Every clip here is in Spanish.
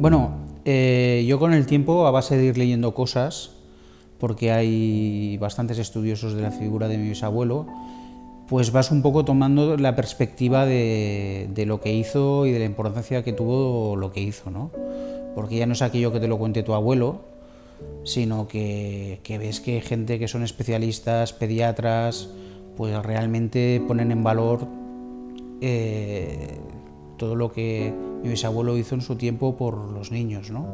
Bueno, yo con el tiempo, a base de ir leyendo cosas, porque hay bastantes estudiosos de la figura de mi bisabuelo, pues vas un poco tomando la perspectiva de lo que hizo y de la importancia que tuvo lo que hizo, ¿no? Porque ya no es aquello que te lo cuente tu abuelo, sino que ves que gente que son especialistas, pediatras, pues realmente ponen en valor todo lo que mi bisabuelo hizo en su tiempo por los niños, ¿no?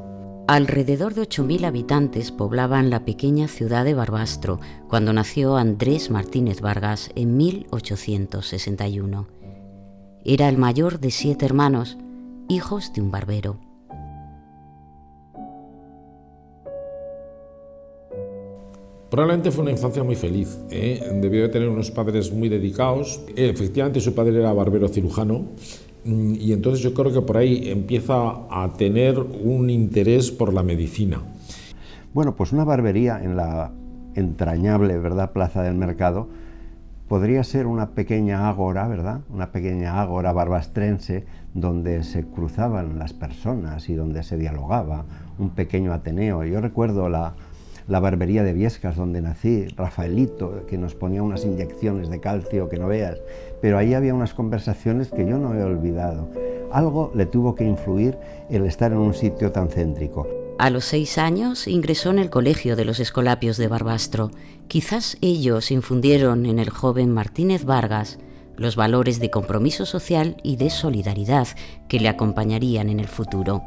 Alrededor de 8.000 habitantes poblaban la pequeña ciudad de Barbastro cuando nació Andrés Martínez Vargas en 1861. Era el mayor de 7 hermanos, hijos de un barbero. Probablemente fue una infancia muy feliz, debió de tener unos padres muy dedicados. Efectivamente su padre era barbero cirujano y entonces yo creo que por ahí empieza a tener un interés por la medicina. Bueno, pues una barbería en la entrañable, ¿verdad?, Plaza del Mercado podría ser una pequeña ágora, ¿verdad?, una pequeña ágora barbastrense donde se cruzaban las personas y donde se dialogaba, un pequeño ateneo. Yo recuerdo la barbería de Viescas, donde nací, Rafaelito, que nos ponía unas inyecciones de calcio que no veas, pero ahí había unas conversaciones que yo no he olvidado. Algo le tuvo que influir el estar en un sitio tan céntrico. A los 6 años ingresó en el colegio de los Escolapios de Barbastro. Quizás ellos infundieron en el joven Martínez Vargas los valores de compromiso social y de solidaridad que le acompañarían en el futuro.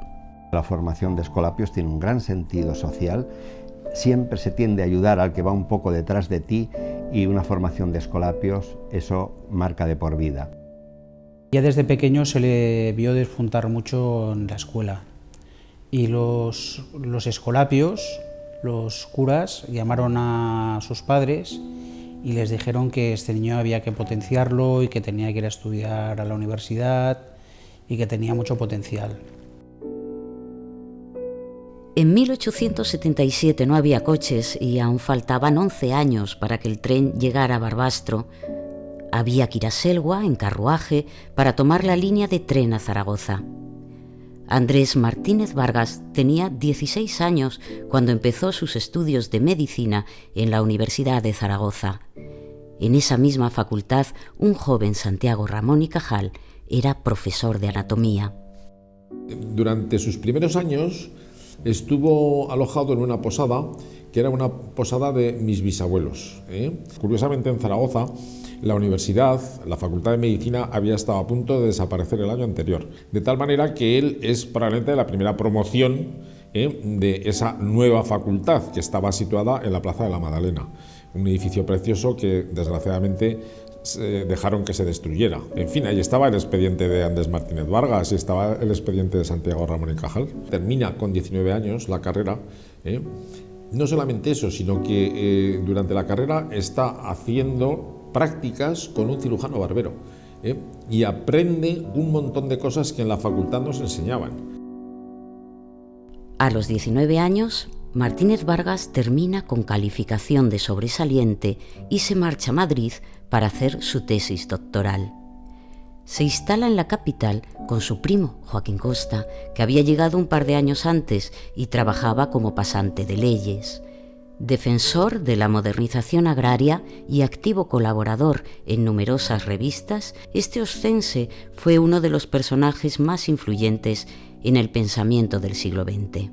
La formación de Escolapios tiene un gran sentido social. Siempre se tiende a ayudar al que va un poco detrás de ti y una formación de Escolapios, eso marca de por vida. Ya desde pequeño se le vio despuntar mucho en la escuela y los escolapios, los curas, llamaron a sus padres y les dijeron que este niño había que potenciarlo y que tenía que ir a estudiar a la universidad y que tenía mucho potencial. En 1877 no había coches y aún faltaban 11 años para que el tren llegara a Barbastro. Había que ir a Selva en carruaje para tomar la línea de tren a Zaragoza. Andrés Martínez Vargas tenía 16 años cuando empezó sus estudios de medicina en la Universidad de Zaragoza. En esa misma facultad, un joven Santiago Ramón y Cajal era profesor de anatomía. Durante sus primeros años estuvo alojado en una posada, que era una posada de mis bisabuelos. Curiosamente, en Zaragoza, la universidad, la Facultad de Medicina, había estado a punto de desaparecer el año anterior. De tal manera que él es probablemente la primera promoción de esa nueva facultad, que estaba situada en la Plaza de la Magdalena. Un edificio precioso que, desgraciadamente, dejaron que se destruyera. En fin, ahí estaba el expediente de Andrés Martínez Vargas y estaba el expediente de Santiago Ramón y Cajal. Termina con 19 años la carrera. No solamente eso, sino que durante la carrera está haciendo prácticas con un cirujano barbero y aprende un montón de cosas que en la facultad nos enseñaban. A los 19 años, Martínez Vargas termina con calificación de sobresaliente y se marcha a Madrid para hacer su tesis doctoral. Se instala en la capital con su primo, Joaquín Costa, que había llegado un par de años antes y trabajaba como pasante de leyes. Defensor de la modernización agraria y activo colaborador en numerosas revistas, este oscense fue uno de los personajes más influyentes en el pensamiento del siglo XX.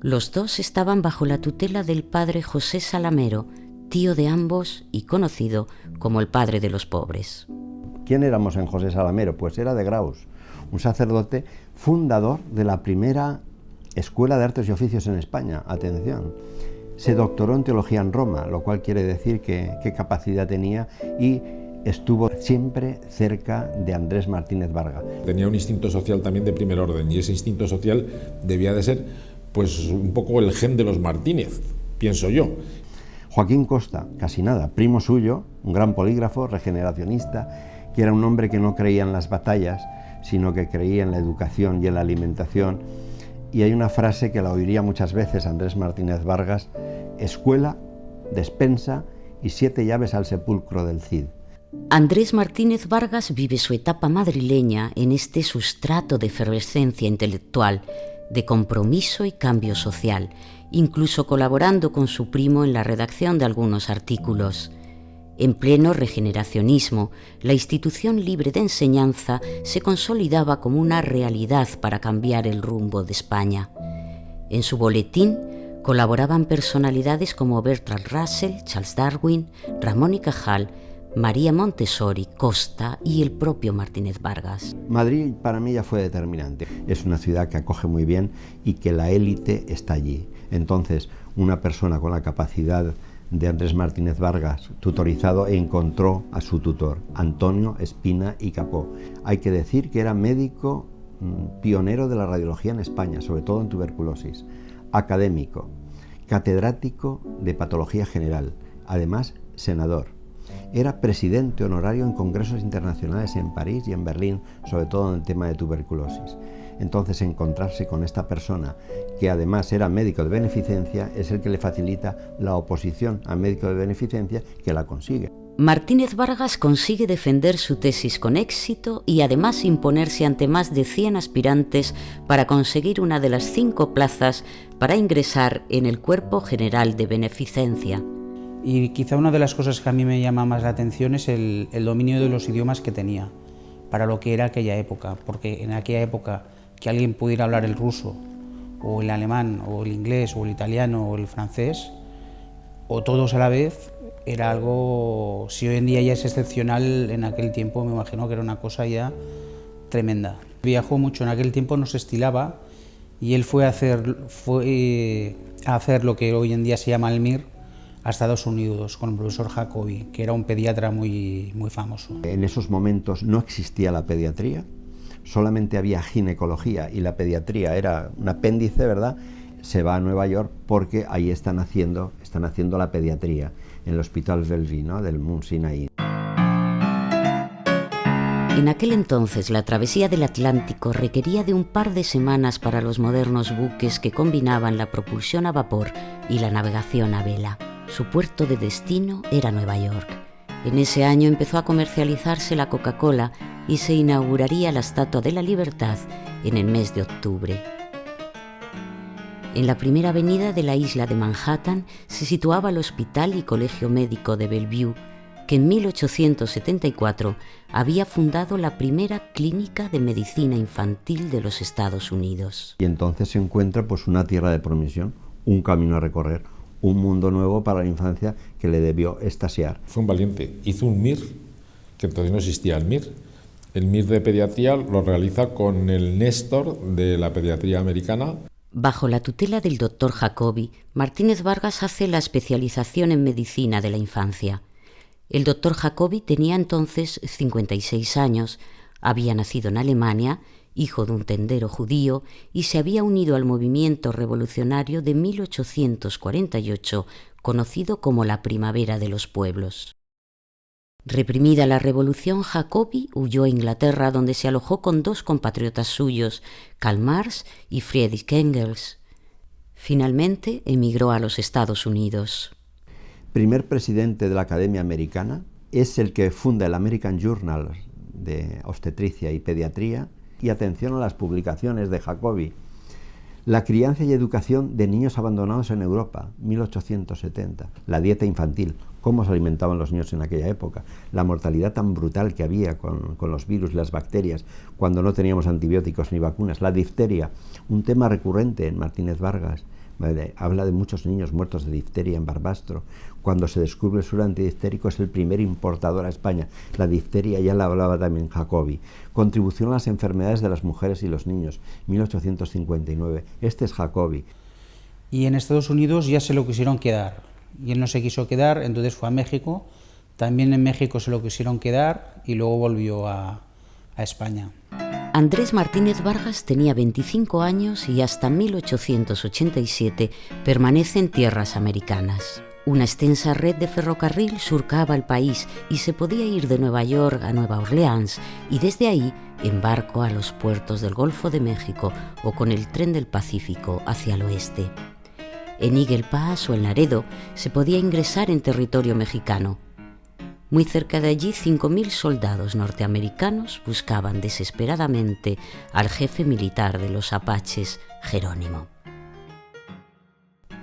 Los dos estaban bajo la tutela del padre José Salamero, tío de ambos y conocido como el padre de los pobres. ¿Quién éramos en José Salamero? Pues era de Graus, un sacerdote fundador de la primera escuela de artes y oficios en España. Atención, se doctoró en teología en Roma, lo cual quiere decir qué capacidad tenía, y estuvo siempre cerca de Andrés Martínez Vargas. Tenía un instinto social también de primer orden, y ese instinto social debía de ser pues un poco el gen de los Martínez, pienso yo. Joaquín Costa, casi nada, primo suyo, un gran polígrafo, regeneracionista, que era un hombre que no creía en las batallas, sino que creía en la educación y en la alimentación. Y hay una frase que la oiría muchas veces Andrés Martínez Vargas: escuela, despensa y 7 llaves al sepulcro del Cid. Andrés Martínez Vargas vive su etapa madrileña en este sustrato de efervescencia intelectual. de compromiso y cambio social, incluso colaborando con su primo en la redacción de algunos artículos. En pleno regeneracionismo, la institución libre de enseñanza se consolidaba como una realidad para cambiar el rumbo de España. En su boletín colaboraban personalidades como Bertrand Russell, Charles Darwin, Ramón y Cajal, María Montessori, Costa y el propio Martínez Vargas. Madrid para mí ya fue determinante. Es una ciudad que acoge muy bien y que la élite está allí. Entonces, una persona con la capacidad de Andrés Martínez Vargas, tutorizado, encontró a su tutor, Antonio Espina y Capó. Hay que decir que era médico pionero de la radiología en España, sobre todo en tuberculosis, académico, catedrático de patología general, además senador. Era presidente honorario en congresos internacionales en París y en Berlín, sobre todo en el tema de tuberculosis. Entonces, encontrarse con esta persona, que además era médico de beneficencia, es el que le facilita la oposición a médico de beneficencia, que la consigue. Martínez Vargas consigue defender su tesis con éxito y además imponerse ante más de 100 aspirantes para conseguir una de las 5 plazas para ingresar en el Cuerpo General de Beneficencia. Y quizá una de las cosas que a mí me llama más la atención es el dominio de los idiomas que tenía para lo que era aquella época, porque en aquella época que alguien pudiera hablar el ruso o el alemán o el inglés o el italiano o el francés o todos a la vez era algo, si hoy en día ya es excepcional, en aquel tiempo me imagino que era una cosa ya tremenda. Viajó mucho, en aquel tiempo no se estilaba y él fue a hacer lo que hoy en día se llama el MIR a Estados Unidos con el profesor Jacobi, que era un pediatra muy famoso. En esos momentos no existía la pediatría, solamente había ginecología y la pediatría era un apéndice, ¿verdad? Se va a Nueva York porque ahí están haciendo la pediatría en el Hospital Bellevue, ¿no?, del Mount Sinai. En aquel entonces la travesía del Atlántico requería de un par de semanas para los modernos buques que combinaban la propulsión a vapor y la navegación a vela. Su puerto de destino era Nueva York. En ese año empezó a comercializarse la Coca-Cola y se inauguraría la Estatua de la Libertad en el mes de octubre. En la primera avenida de la isla de Manhattan se situaba el Hospital y Colegio Médico de Bellevue, que en 1874 había fundado la primera clínica de medicina infantil de los Estados Unidos. Y entonces se encuentra pues una tierra de promisión, un camino a recorrer, un mundo nuevo para la infancia que le debió extasiar. Fue un valiente, hizo un MIR, que entonces no existía el MIR. El MIR de pediatría lo realiza con el Néstor de la pediatría americana. Bajo la tutela del doctor Jacobi, Martínez Vargas hace la especialización en medicina de la infancia. El doctor Jacobi tenía entonces 56 años, había nacido en Alemania, hijo de un tendero judío, y se había unido al movimiento revolucionario de 1848, conocido como la Primavera de los Pueblos. Reprimida la revolución, Jacobi huyó a Inglaterra, donde se alojó con 2 compatriotas suyos, Karl Marx y Friedrich Engels. Finalmente emigró a los Estados Unidos. Primer presidente de la Academia Americana, es el que funda el American Journal de Obstetricia y Pediatría, y atención a las publicaciones de Jacobi. La crianza y educación de niños abandonados en Europa, 1870. La dieta infantil, cómo se alimentaban los niños en aquella época. La mortalidad tan brutal que había con los virus, las bacterias, cuando no teníamos antibióticos ni vacunas. La difteria, un tema recurrente en Martínez Vargas. Habla de muchos niños muertos de difteria en Barbastro. Cuando se descubre el suero antidifterico es el primer importador a España. La difteria ya la hablaba también Jacobi. Contribución a las enfermedades de las mujeres y los niños, 1859. Este es Jacobi. Y en Estados Unidos ya se lo quisieron quedar. Y él no se quiso quedar, entonces fue a México. También en México se lo quisieron quedar y luego volvió a España. Andrés Martínez Vargas tenía 25 años y hasta 1887 permanece en tierras americanas. Una extensa red de ferrocarril surcaba el país y se podía ir de Nueva York a Nueva Orleans y desde ahí en barco a los puertos del Golfo de México o con el tren del Pacífico hacia el oeste. En Eagle Pass o en Laredo se podía ingresar en territorio mexicano. Muy cerca de allí, 5.000 soldados norteamericanos buscaban desesperadamente al jefe militar de los apaches, Jerónimo.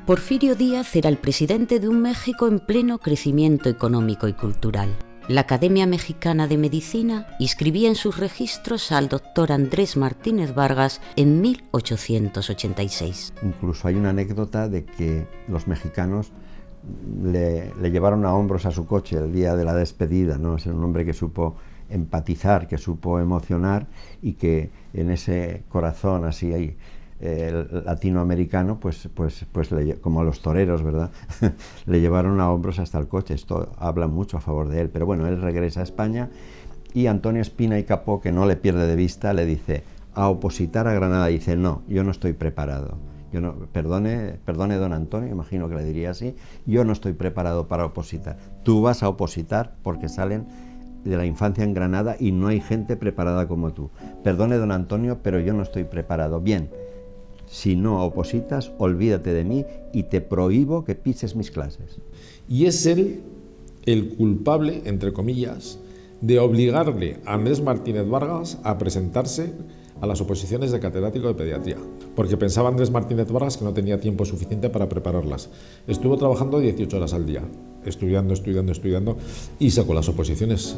Porfirio Díaz era el presidente de un México en pleno crecimiento económico y cultural. La Academia Mexicana de Medicina inscribía en sus registros al doctor Andrés Martínez Vargas en 1886. Incluso hay una anécdota de que los mexicanos le llevaron a hombros a su coche el día de la despedida, ¿no? Es un hombre que supo empatizar, que supo emocionar y que en ese corazón así ahí, latinoamericano, pues como los toreros, ¿verdad? Le llevaron a hombros hasta el coche. Esto habla mucho a favor de él. Pero bueno, él regresa a España y Antonio Espina y Capó, que no le pierde de vista, le dice a opositar a Granada. Dice, no, yo no estoy preparado. Yo no, perdone don Antonio, imagino que le diría así, yo no estoy preparado para opositar. Tú vas a opositar porque salen de la infancia en Granada y no hay gente preparada como tú. Perdone don Antonio, pero yo no estoy preparado. Bien, si no opositas, olvídate de mí y te prohíbo que pises mis clases. Y es él el culpable, entre comillas, de obligarle a Andrés Martínez Vargas a presentarse a las oposiciones de catedrático de pediatría, porque pensaba Andrés Martínez Vargas que no tenía tiempo suficiente para prepararlas. Estuvo trabajando 18 horas al día, estudiando y sacó las oposiciones,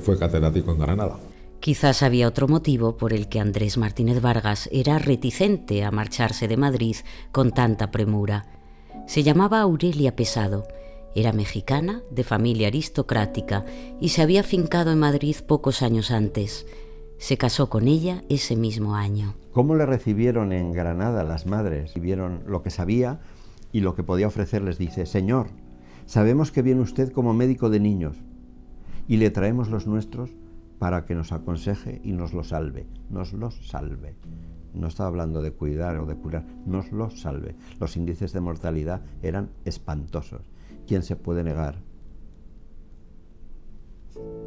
fue catedrático en Granada. Quizás había otro motivo por el que Andrés Martínez Vargas era reticente a marcharse de Madrid con tanta premura. Se llamaba Aurelia Pesado, era mexicana, de familia aristocrática y se había afincado en Madrid pocos años antes. Se casó con ella ese mismo año. ¿Cómo le recibieron en Granada las madres? Y vieron lo que sabía y lo que podía ofrecerles. Dice, señor, sabemos que viene usted como médico de niños y le traemos los nuestros para que nos aconseje y nos los salve. Nos los salve. No estaba hablando de cuidar o de curar, nos los salve. Los índices de mortalidad eran espantosos. ¿Quién se puede negar?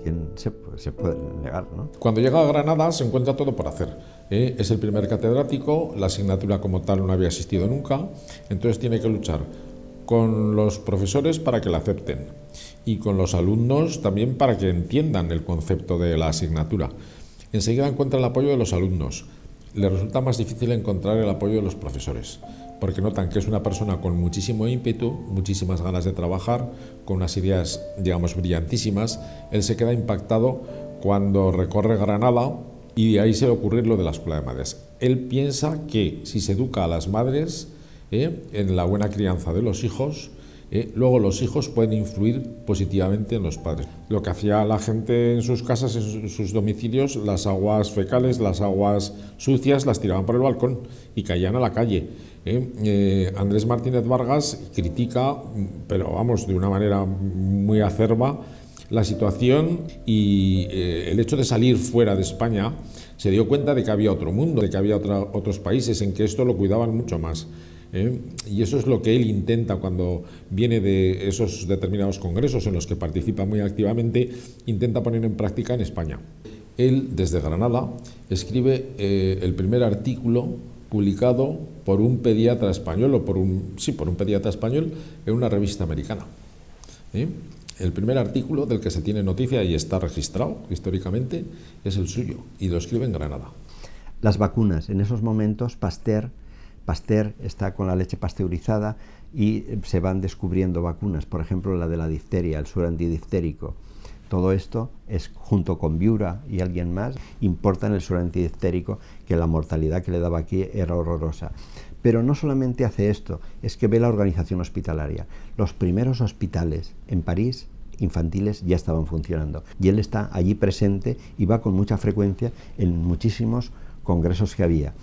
¿Quién se puede negar, no? Cuando llega a Granada se encuentra todo por hacer. Es el primer catedrático, la asignatura como tal no había existido nunca, entonces tiene que luchar con los profesores para que la acepten y con los alumnos también para que entiendan el concepto de la asignatura. Enseguida encuentra el apoyo de los alumnos. Le resulta más difícil encontrar el apoyo de los profesores, porque notan que es una persona con muchísimo ímpetu, muchísimas ganas de trabajar, con unas ideas, digamos, brillantísimas. Él se queda impactado cuando recorre Granada y de ahí se le ocurre lo de la escuela de madres. Él piensa que si se educa a las madres en la buena crianza de los hijos, luego los hijos pueden influir positivamente en los padres. Lo que hacía la gente en sus casas, en sus domicilios, las aguas fecales, las aguas sucias, las tiraban por el balcón y caían a la calle. Andrés Martínez Vargas critica, pero vamos, de una manera muy acerba, la situación y el hecho de salir fuera de España se dio cuenta de que había otro mundo, de que había otros países en que esto lo cuidaban mucho más. Y eso es lo que él intenta cuando viene de esos determinados congresos en los que participa muy activamente, intenta poner en práctica en España. Él, desde Granada, escribe el primer artículo publicado por un pediatra español, por un pediatra español en una revista americana. El primer artículo del que se tiene noticia y está registrado históricamente es el suyo, y lo escribe en Granada. Las vacunas, en esos momentos Pasteur está con la leche pasteurizada y se van descubriendo vacunas, por ejemplo la de la difteria, el suero antidiftérico. Todo esto es, junto con Viura y alguien más, importan el suero antidiftérico, que la mortalidad que le daba aquí era horrorosa. Pero no solamente hace esto, es que ve la organización hospitalaria. Los primeros hospitales en París, infantiles, ya estaban funcionando. Y él está allí presente y va con mucha frecuencia en muchísimos congresos que había.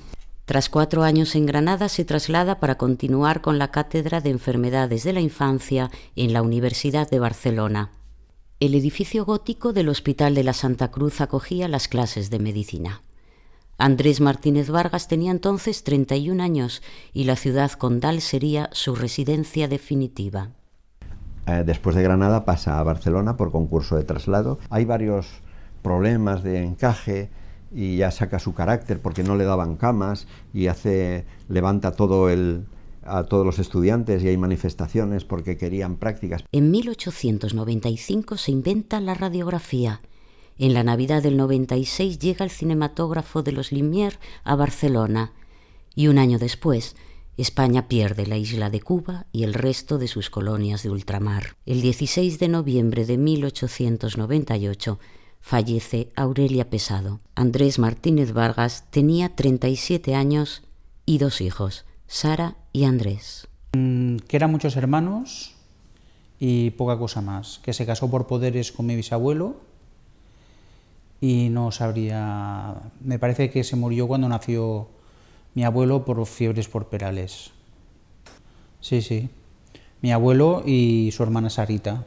Tras 4 años en Granada se traslada para continuar con la cátedra de enfermedades de la infancia en la Universidad de Barcelona. El edificio gótico del Hospital de la Santa Cruz acogía las clases de medicina. Andrés Martínez Vargas tenía entonces 31 años y la ciudad condal sería su residencia definitiva. Después de Granada pasa a Barcelona por concurso de traslado. Hay varios problemas de encaje y ya saca su carácter porque no le daban camas y levanta todo a todos los estudiantes y hay manifestaciones porque querían prácticas. En 1895 se inventa la radiografía. En la Navidad del 96 llega el cinematógrafo de los Lumière a Barcelona y un año después España pierde la isla de Cuba y el resto de sus colonias de ultramar. El 16 de noviembre de 1898 fallece Aurelia Pesado. Andrés Martínez Vargas tenía 37 años y 2 hijos, Sara y Andrés. Que eran muchos hermanos y poca cosa más. Que se casó por poderes con mi bisabuelo y no sabría... Me parece que se murió cuando nació mi abuelo por fiebres puerperales. Sí, sí. Mi abuelo y su hermana Sarita.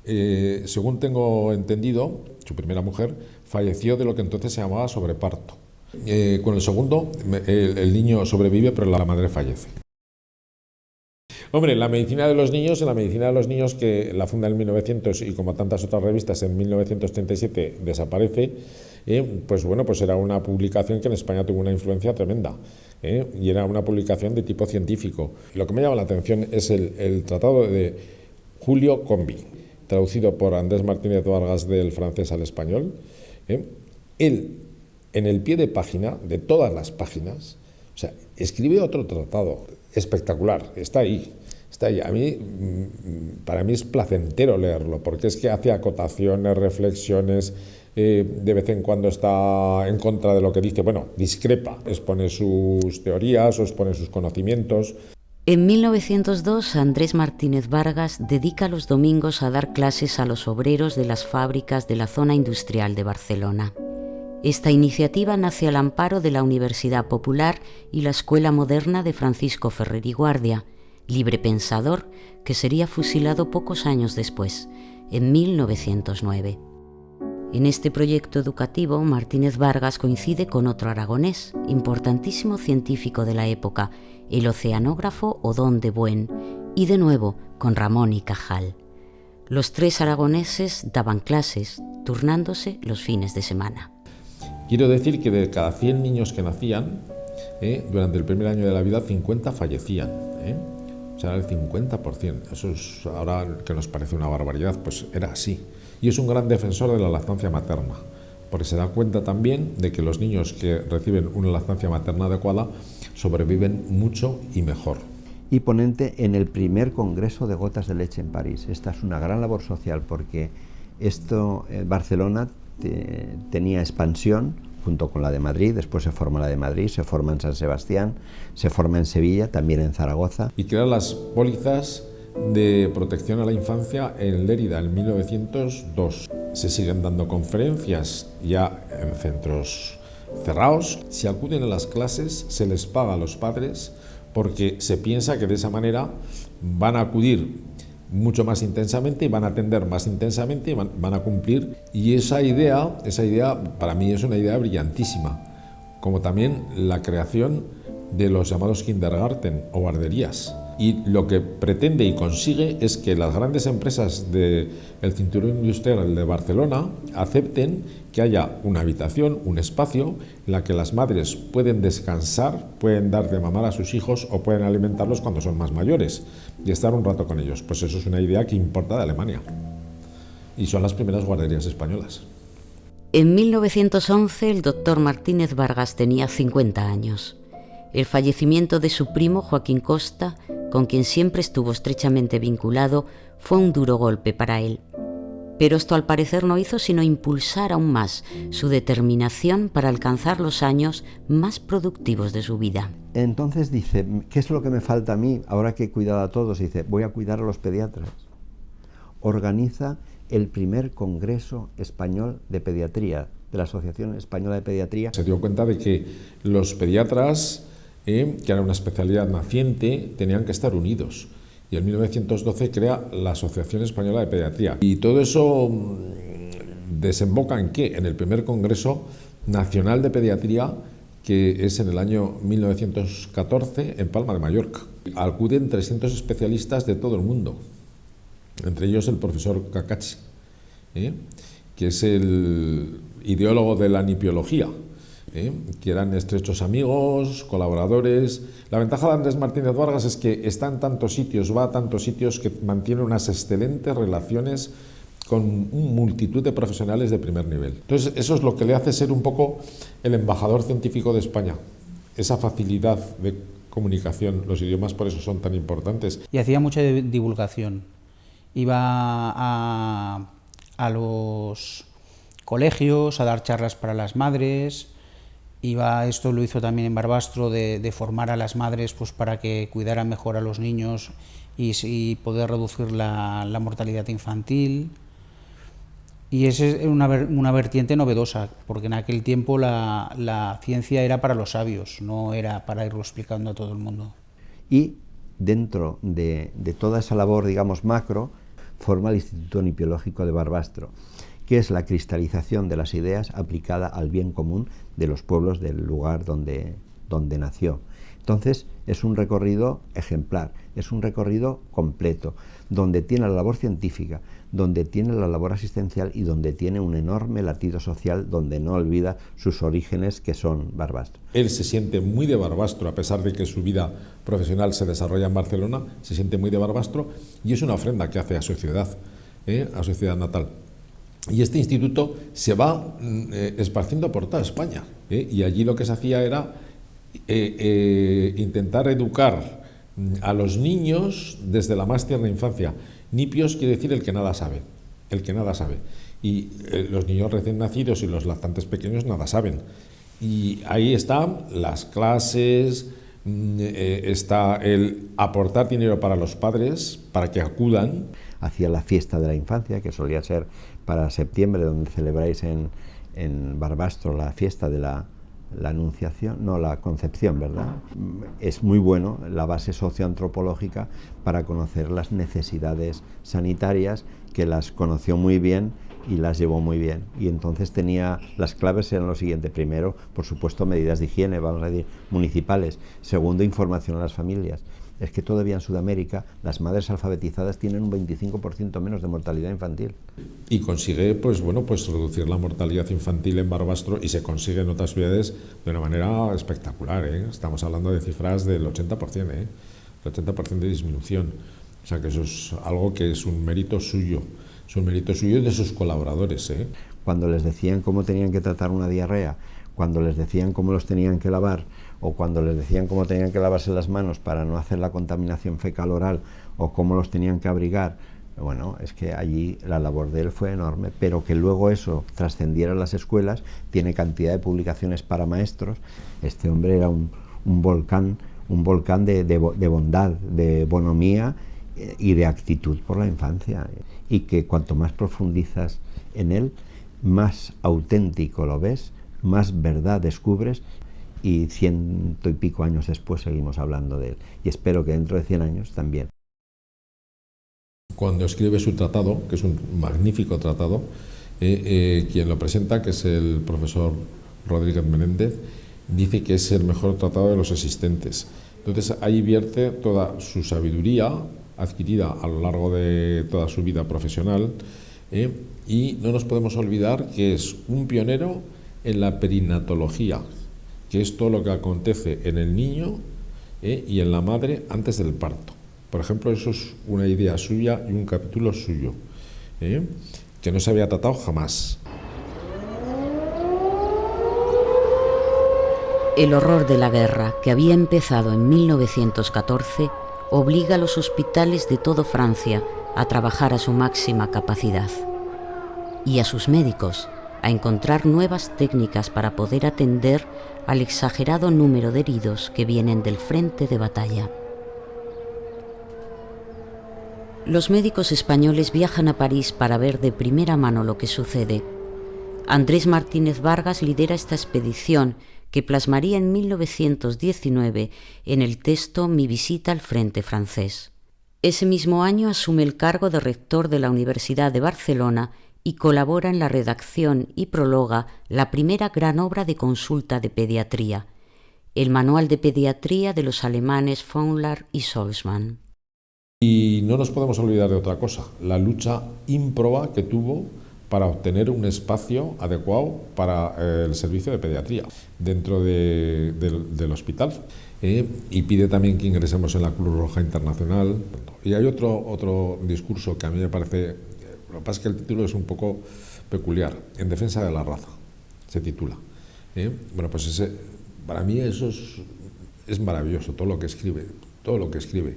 Según tengo entendido, su primera mujer falleció de lo que entonces se llamaba sobreparto. Con el segundo, el niño sobrevive, pero la madre fallece. Hombre, la medicina de los niños que la funda en 1900 y como tantas otras revistas en 1937 desaparece, pues bueno, pues era una publicación que en España tuvo una influencia tremenda, y era una publicación de tipo científico. Lo que me llama la atención es el tratado de Julio Combi, traducido por Andrés Martínez Vargas del francés al español. Él, en el pie de página, de todas las páginas, o sea, escribe otro tratado espectacular, está ahí. Para mí es placentero leerlo, porque es que hace acotaciones, reflexiones, de vez en cuando está en contra de lo que dice, bueno, discrepa, expone sus teorías o expone sus conocimientos. En 1902, Andrés Martínez Vargas dedica los domingos a dar clases a los obreros de las fábricas de la zona industrial de Barcelona. Esta iniciativa nace al amparo de la Universidad Popular y la Escuela Moderna de Francisco Ferrer y Guardia, libre pensador que sería fusilado pocos años después, en 1909. En este proyecto educativo, Martínez Vargas coincide con otro aragonés, importantísimo científico de la época, el oceanógrafo Odón de Buen, y de nuevo con Ramón y Cajal. Los 3 aragoneses daban clases, turnándose los fines de semana. Quiero decir que de cada 100 niños que nacían, durante el primer año de la vida, 50 fallecían. O sea, el 50%. Eso es, ahora que nos parece una barbaridad, pues era así. Y es un gran defensor de la lactancia materna, porque se da cuenta también de que los niños que reciben una lactancia materna adecuada sobreviven mucho y mejor. Y ponente en el primer congreso de gotas de leche en París. Esta es una gran labor social porque Barcelona tenía expansión junto con la de Madrid, después se forma la de Madrid, se forma en San Sebastián, se forma en Sevilla, también en Zaragoza. Y crear las pólizas de protección a la infancia en Lérida en 1902. Se siguen dando conferencias ya en centros cerrados. Si acuden a las clases, se les paga a los padres porque se piensa que de esa manera van a acudir mucho más intensamente y van a atender más intensamente y van a cumplir. Y esa idea para mí es una idea brillantísima, como también la creación de los llamados kindergarten o guarderías. Y lo que pretende y consigue es que las grandes empresas del cinturón industrial de Barcelona acepten que haya una habitación, un espacio en la que las madres pueden descansar, pueden dar de mamar a sus hijos o pueden alimentarlos cuando son más mayores y estar un rato con ellos. Pues eso es una idea que importa de Alemania y son las primeras guarderías españolas. En 1911 el doctor Martínez Vargas tenía 50 años. El fallecimiento de su primo Joaquín Costa, con quien siempre estuvo estrechamente vinculado, fue un duro golpe para él. Pero esto al parecer no hizo sino impulsar aún más su determinación para alcanzar los años más productivos de su vida. Entonces dice, ¿qué es lo que me falta a mí ahora que he cuidado a todos? Dice, voy a cuidar a los pediatras. Organiza el primer Congreso Español de Pediatría, de la Asociación Española de Pediatría. Se dio cuenta de que los pediatras, que era una especialidad naciente, tenían que estar unidos. Y en 1912 crea la Asociación Española de Pediatría. Y todo eso desemboca ¿en qué? En el primer Congreso Nacional de Pediatría, que es en el año 1914 en Palma de Mallorca. Acuden 300 especialistas de todo el mundo, entre ellos el profesor Cacachi, que es el ideólogo de la nipiología, que eran estrechos amigos, colaboradores. La ventaja de Andrés Martínez Vargas es que está en tantos sitios, va a tantos sitios, que mantiene unas excelentes relaciones con multitud de profesionales de primer nivel. Entonces, eso es lo que le hace ser un poco el embajador científico de España, esa facilidad de comunicación. Los idiomas por eso son tan importantes. Y hacía mucha divulgación. Iba a los colegios a dar charlas para las madres. Esto lo hizo también en Barbastro, de formar a las madres pues para que cuidaran mejor a los niños y poder reducir la mortalidad infantil. Y esa es una vertiente novedosa, porque en aquel tiempo la ciencia era para los sabios, no era para irlo explicando a todo el mundo. Y dentro de toda esa labor, digamos, macro, forma el Instituto Nipiológico de Barbastro, que es la cristalización de las ideas aplicada al bien común de los pueblos del lugar donde nació. Entonces, es un recorrido ejemplar, es un recorrido completo, donde tiene la labor científica, donde tiene la labor asistencial y donde tiene un enorme latido social, donde no olvida sus orígenes, que son Barbastro. Él se siente muy de Barbastro, a pesar de que su vida profesional se desarrolla en Barcelona, se siente muy de Barbastro, y es una ofrenda que hace a su ciudad natal. Y este instituto se va esparciendo por toda España, y allí lo que se hacía era intentar educar a los niños desde la más tierna infancia. Nipios quiere decir el que nada sabe, y los niños recién nacidos y los lactantes pequeños nada saben. Y ahí están las clases, está el aportar dinero para los padres, para que acudan. Hacía la fiesta de la infancia, que solía ser para septiembre, donde celebráis en Barbastro la fiesta de la Anunciación, no, la Concepción, ¿verdad? Es muy bueno la base socioantropológica para conocer las necesidades sanitarias, que las conoció muy bien y las llevó muy bien. Y entonces las claves eran lo siguiente: primero, por supuesto, medidas de higiene, vamos a decir, municipales. Segundo, información a las familias. Es que todavía en Sudamérica las madres alfabetizadas tienen un 25% menos de mortalidad infantil. Y consigue reducir la mortalidad infantil en Barbastro, y se consigue en otras ciudades de una manera espectacular. Estamos hablando de cifras del 80%, el 80% de disminución. O sea que eso es algo que es un mérito suyo. Es un mérito suyo y de sus colaboradores. Cuando les decían cómo tenían que tratar una diarrea, cuando les decían cómo los tenían que lavar, o cuando les decían cómo tenían que lavarse las manos para no hacer la contaminación fecal-oral, o cómo los tenían que abrigar, bueno, es que allí la labor de él fue enorme, pero que luego eso trascendiera a las escuelas, tiene cantidad de publicaciones para maestros. Este hombre era un volcán de bondad, de bonomía y de actitud por la infancia, y que cuanto más profundizas en él, más auténtico lo ves, más verdad descubres, y 100 y pico años después seguimos hablando de él, y espero que dentro de 100 años también. Cuando escribe su tratado, que es un magnífico tratado, quien lo presenta, que es el profesor Rodríguez Menéndez, dice que es el mejor tratado de los existentes. Entonces ahí vierte toda su sabiduría adquirida a lo largo de toda su vida profesional, y no nos podemos olvidar que es un pionero en la perinatología, que es todo lo que acontece en el niño y en la madre antes del parto. Por ejemplo, eso es una idea suya y un capítulo suyo, que no se había tratado jamás. El horror de la guerra, que había empezado en 1914, obliga a los hospitales de toda Francia a trabajar a su máxima capacidad, y a sus médicos a encontrar nuevas técnicas para poder atender al exagerado número de heridos que vienen del frente de batalla. Los médicos españoles viajan a París para ver de primera mano lo que sucede. Andrés Martínez Vargas lidera esta expedición, que plasmaría en 1919 en el texto Mi visita al frente francés. Ese mismo año asume el cargo de rector de la Universidad de Barcelona y colabora en la redacción y prologa la primera gran obra de consulta de pediatría, el Manual de Pediatría de los alemanes Fauler y Solzmann. Y no nos podemos olvidar de otra cosa, la lucha ímproba que tuvo para obtener un espacio adecuado para el servicio de pediatría dentro del hospital. Y pide también que ingresemos en la Cruz Roja Internacional. Y hay otro discurso que a mí me parece, lo que pasa es que el título es un poco peculiar, En defensa de la raza, se titula. Bueno, pues para mí eso es maravilloso, todo lo que escribe,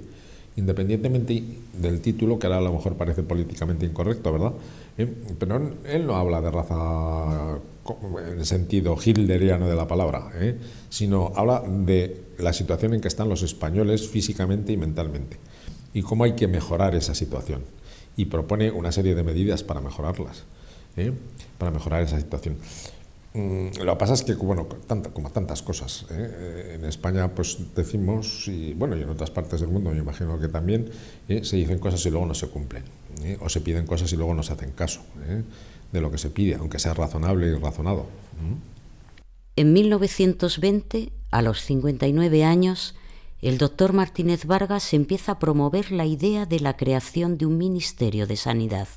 independientemente del título, que ahora a lo mejor parece políticamente incorrecto, ¿verdad? Pero él no habla de raza en el sentido hilderiano de la palabra, sino habla de la situación en que están los españoles físicamente y mentalmente, y cómo hay que mejorar esa situación, y propone una serie de medidas para mejorarlas, para mejorar esa situación. Lo que pasa es que, bueno, como tantas cosas, en España pues decimos, y bueno, y en otras partes del mundo me imagino que también, se dicen cosas y luego no se cumplen, o se piden cosas y luego no se hacen caso de lo que se pide, aunque sea razonable y razonado. En 1920, a los 59 años, el doctor Martínez Vargas empieza a promover la idea de la creación de un Ministerio de Sanidad.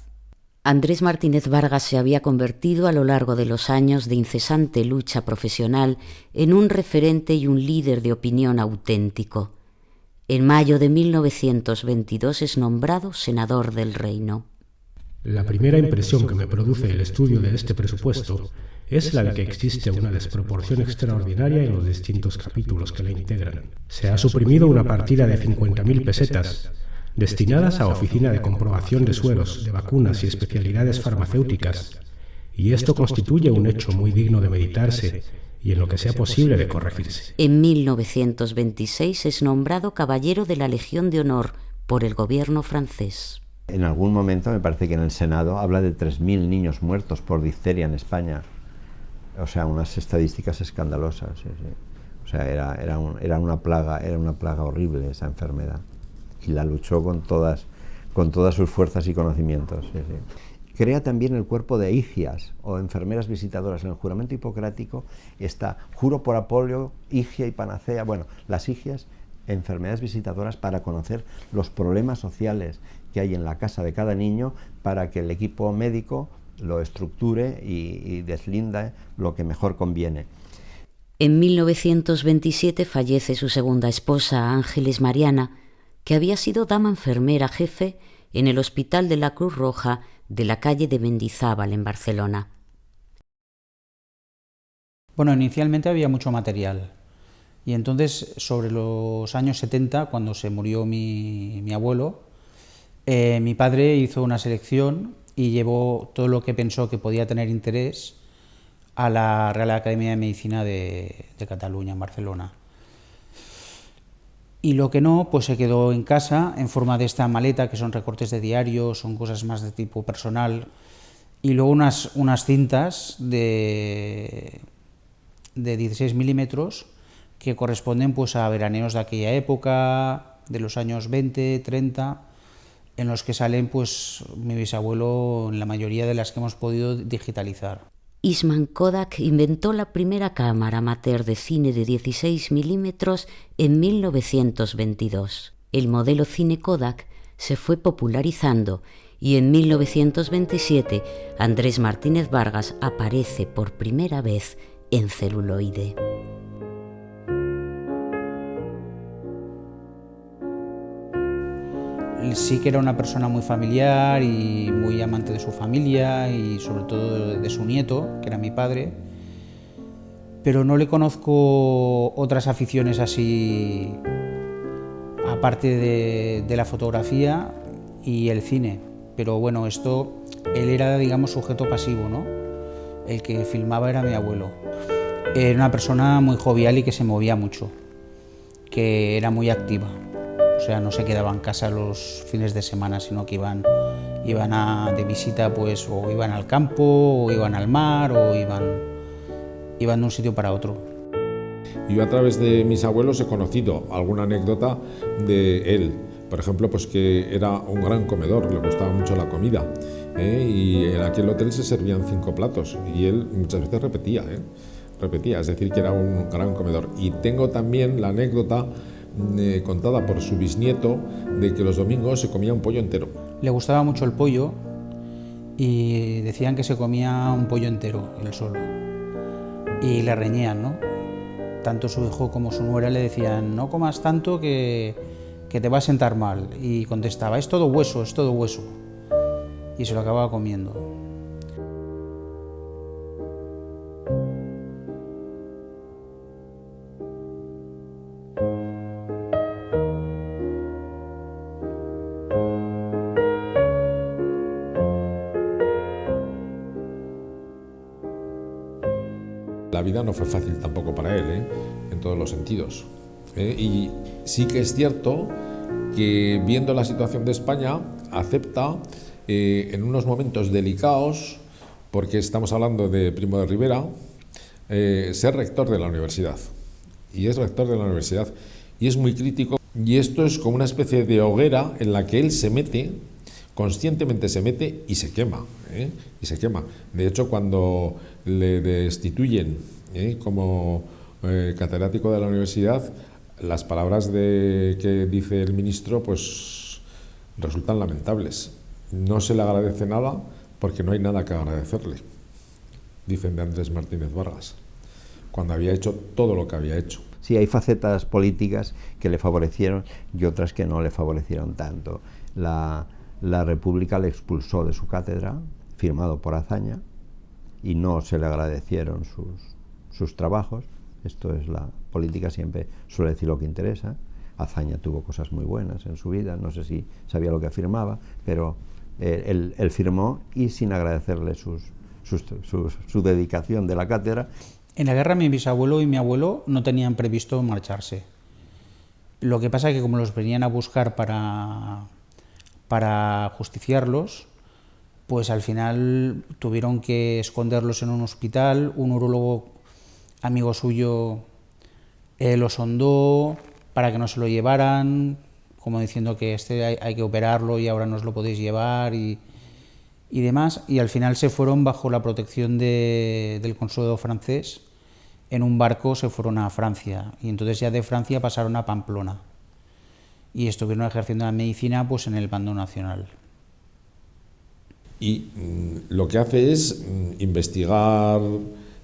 Andrés Martínez Vargas se había convertido a lo largo de los años de incesante lucha profesional en un referente y un líder de opinión auténtico. En mayo de 1922 es nombrado senador del Reino. La primera impresión que me produce el estudio de este presupuesto es la de que existe una desproporción extraordinaria en los distintos capítulos que la integran. Se ha suprimido una partida de 50.000 pesetas destinadas a oficina de comprobación de sueros, de vacunas y especialidades farmacéuticas, y esto constituye un hecho muy digno de meditarse y en lo que sea posible de corregirse. En 1926 es nombrado caballero de la Legión de Honor por el gobierno francés. En algún momento me parece que en el Senado habla de 3.000 niños muertos por difteria en España. O sea, unas estadísticas escandalosas. Sí. O sea, era una plaga horrible esa enfermedad. Y la luchó con todas sus fuerzas y conocimientos. Sí. Crea también el cuerpo de higias o enfermeras visitadoras. En el juramento hipocrático está juro por Apolio, higia y panacea. Bueno, las higias, enfermeras visitadoras para conocer los problemas sociales que hay en la casa de cada niño para que el equipo médico lo estructure y deslinda lo que mejor conviene. En 1927 fallece su segunda esposa, Ángeles Mariana, que había sido dama enfermera jefe en el Hospital de la Cruz Roja de la calle de Mendizábal, en Barcelona. Bueno, inicialmente había mucho material, y entonces sobre los años 70, cuando se murió mi abuelo, mi padre hizo una selección y llevó todo lo que pensó que podía tener interés a la Real Academia de Medicina de Cataluña, en Barcelona. Y lo que no, pues se quedó en casa en forma de esta maleta, que son recortes de diario, son cosas más de tipo personal, y luego unas cintas de 16 milímetros que corresponden pues a veraneos de aquella época, de los años 20, 30, en los que salen pues mi bisabuelo en la mayoría de las que hemos podido digitalizar. Eastman Kodak inventó la primera cámara amateur de cine de 16 milímetros en 1922. El modelo cine Kodak se fue popularizando y en 1927 Andrés Martínez Vargas aparece por primera vez en celuloide. Sí que era una persona muy familiar y muy amante de su familia y sobre todo de su nieto, que era mi padre, pero no le conozco otras aficiones así, aparte de la fotografía y el cine. Pero bueno, él era, digamos, sujeto pasivo, ¿no? El que filmaba era mi abuelo. Era una persona muy jovial y que se movía mucho, que era muy activa. O sea, no se quedaba en casa los fines de semana, sino que iban de visita, pues, o iban al campo, o iban al mar, o iban de un sitio para otro. Yo a través de mis abuelos he conocido alguna anécdota de él. Por ejemplo, pues que era un gran comedor, le gustaba mucho la comida, y en aquel hotel se servían 5 platos y él muchas veces repetía, es decir, que era un gran comedor. Y tengo también la anécdota contada por su bisnieto de que los domingos se comía un pollo entero. Le gustaba mucho el pollo y decían que se comía un pollo entero, él solo. Y le reñían, ¿no? Tanto su hijo como su nuera le decían, no comas tanto que te va a sentar mal. Y contestaba, es todo hueso, es todo hueso. Y se lo acababa comiendo. La vida no fue fácil tampoco para él, en todos los sentidos. Y sí que es cierto que, viendo la situación de España, acepta en unos momentos delicados, porque estamos hablando de Primo de Rivera, ser rector de la universidad. Y es rector de la universidad. Y es muy crítico. Y esto es como una especie de hoguera en la que él se mete, conscientemente se mete y se quema. Y se quema. De hecho, cuando le destituyen como catedrático de la universidad, las palabras que dice el ministro pues resultan lamentables. No se le agradece nada porque no hay nada que agradecerle, dicen de Andrés Martínez Vargas, cuando había hecho todo lo que había hecho. Sí, hay facetas políticas que le favorecieron y otras que no le favorecieron tanto. La República le expulsó de su cátedra, firmado por Azaña, y no se le agradecieron sus trabajos. Esto es la política, siempre suele decir lo que interesa. Azaña tuvo cosas muy buenas en su vida, no sé si sabía lo que afirmaba, pero él firmó y sin agradecerle su dedicación de la cátedra. En la guerra mi bisabuelo y mi abuelo no tenían previsto marcharse. Lo que pasa es que como los venían a buscar para justiciarlos, pues al final tuvieron que esconderlos en un hospital. Un urólogo amigo suyo lo sondó para que no se lo llevaran, como diciendo que hay que operarlo y ahora no os lo podéis llevar y demás. Y al final se fueron bajo la protección del consulado francés. En un barco se fueron a Francia y entonces ya de Francia pasaron a Pamplona y estuvieron ejerciendo la medicina pues en el bando nacional. Y lo que hace es investigar,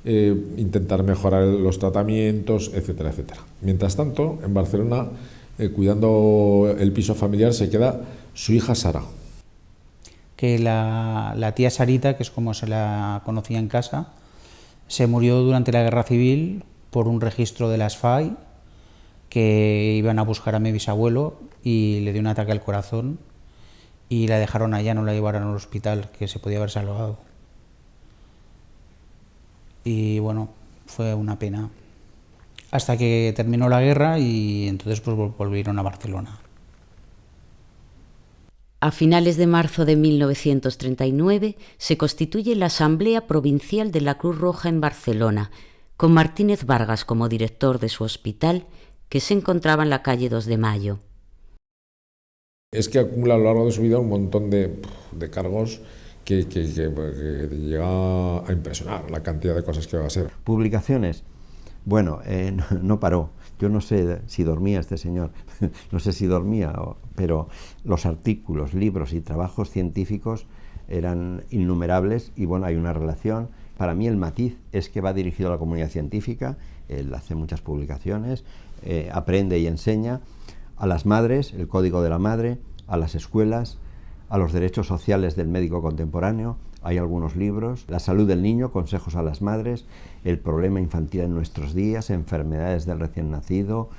intentar mejorar los tratamientos, etcétera, etcétera. Mientras tanto, en Barcelona, cuidando el piso familiar, se queda su hija Sara. Que la tía Sarita, que es como se la conocía en casa, se murió durante la Guerra Civil por un registro de las FAI, que iban a buscar a mi bisabuelo y le dio un ataque al corazón y la dejaron allá, no la llevaron al hospital, que se podía haber salvado. Y bueno, fue una pena. Hasta que terminó la guerra y entonces pues volvieron a Barcelona. A finales de marzo de 1939 se constituye la Asamblea Provincial de la Cruz Roja en Barcelona, con Martínez Vargas como director de su hospital, que se encontraba en la calle 2 de Mayo. Es que acumula a lo largo de su vida un montón de cargos que llega a impresionar la cantidad de cosas que va a hacer. Publicaciones. Bueno, no paró. Yo no sé si dormía este señor, no sé si dormía, pero los artículos, libros y trabajos científicos eran innumerables y bueno, hay una relación. Para mí el matiz es que va dirigido a la comunidad científica, él hace muchas publicaciones, aprende y enseña a las madres, el Código de la Madre, a las escuelas, a los derechos sociales del médico contemporáneo. Hay algunos libros, La salud del niño, consejos a las madres, El problema infantil en nuestros días, Enfermedades del recién nacido,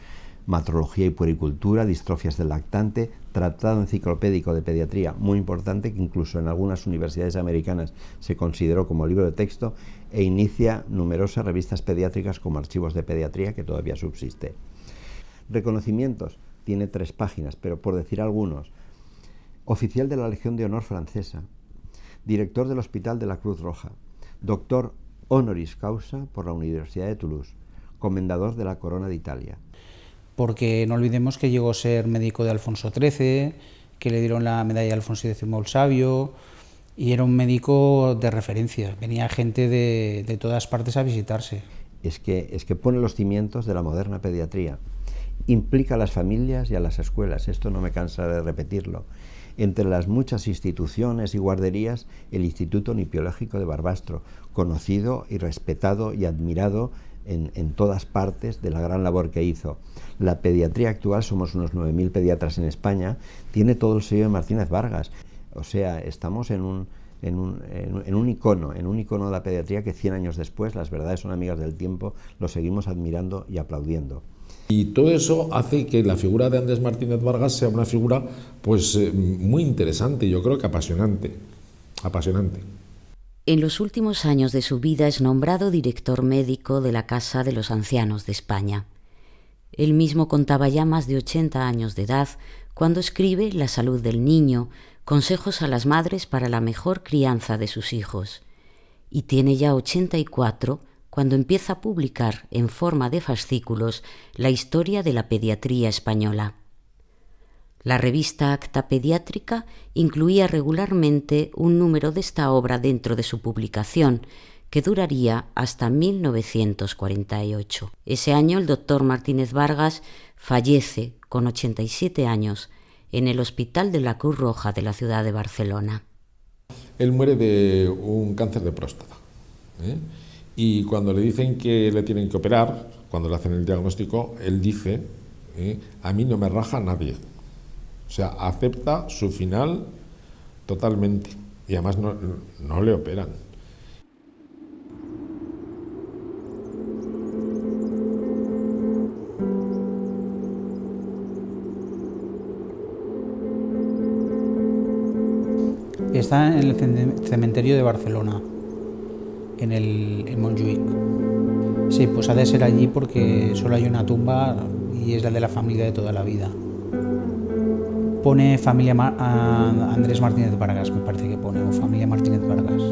Matrología y puericultura, Distrofias del lactante, Tratado enciclopédico de pediatría, muy importante, que incluso en algunas universidades americanas se consideró como libro de texto, e inicia numerosas revistas pediátricas como Archivos de Pediatría, que todavía subsiste. Reconocimientos, tiene 3 páginas, pero por decir algunos: oficial de la Legión de Honor francesa, director del Hospital de la Cruz Roja, doctor honoris causa por la Universidad de Toulouse, comendador de la Corona de Italia. Porque no olvidemos que llegó a ser médico de Alfonso XIII, que le dieron la medalla de Alfonso X el Sabio, y era un médico de referencia. Venía gente de todas partes a visitarse. Es que pone los cimientos de la moderna pediatría. Implica a las familias y a las escuelas, esto no me cansa de repetirlo. entre las muchas instituciones y guarderías, el Instituto Nipiológico de Barbastro, conocido y respetado y admirado en todas partes de la gran labor que hizo. La pediatría actual, somos unos 9.000 pediatras en España, tiene todo el sello de Martínez Vargas. O sea, estamos en un icono de la pediatría que 100 años después, las verdades son amigas del tiempo, lo seguimos admirando y aplaudiendo. Y todo eso hace que la figura de Andrés Martínez Vargas sea una figura pues muy interesante, yo creo que apasionante. En los últimos años de su vida es nombrado director médico de la Casa de los Ancianos de España. Él mismo contaba ya más de 80 años de edad cuando escribe La salud del niño, consejos a las madres para la mejor crianza de sus hijos. Y tiene ya 84 cuando empieza a publicar en forma de fascículos la historia de la pediatría española. La revista Acta Pediátrica incluía regularmente un número de esta obra dentro de su publicación, que duraría hasta 1948. Ese año el doctor Martínez Vargas fallece con 87 años en el Hospital de la Cruz Roja de la ciudad de Barcelona. Él muere de un cáncer de próstata, y cuando le dicen que le tienen que operar, cuando le hacen el diagnóstico, él dice, a mí no me raja nadie. O sea, acepta su final totalmente y además no le operan. Está en el cementerio de Barcelona, en Montjuïc. Sí, pues ha de ser allí porque solo hay una tumba y es la de la familia de toda la vida. Pone familia Andrés Martínez Vargas, me parece que pone, o familia Martínez Vargas.